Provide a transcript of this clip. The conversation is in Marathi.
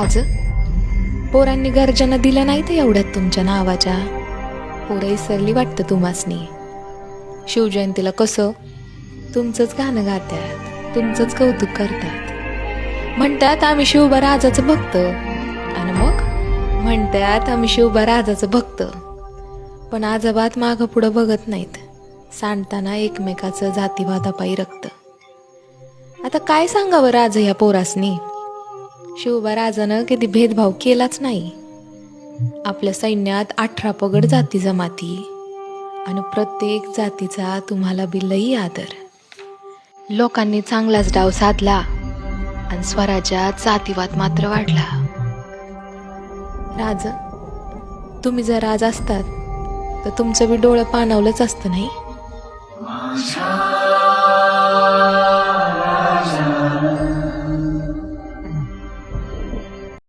राज, पोरांनी गर्जना दिल्या नाही तर एवढ्यात तुमच्या नावाच्या. पोरं इसरली वाटतं तुम्हासनी. शिवजयंतीला कसं तुमचंच गाणं गातात, तुमचंच कौतुक करतात. म्हणतात आम्ही शिवबा राजाचं भक्त, आणि मग म्हणतात आम्ही शिवबा राजाचं भक्त. पण आजोबात मागं पुढं बघत नाहीत, सांडताना एकमेकाचं जातीवादापायी रक्त. आता काय सांगावं राज ह्या पोरासनी. शिवबा राजानं कधी भेदभाव केलाच नाही. आपल्या सैन्यात 18 पगड जाती जमाती, आणि प्रत्येक जातीचा तुम्हाला बी लई आदर. लोकांनी चांगलाच डाव साधला, आणि स्वराज्यात जातीवाद मात्र वाढला. राज, तुम्ही जर राज असतात तर तुमचं बी डोळं पाणावलंच असतं नाही.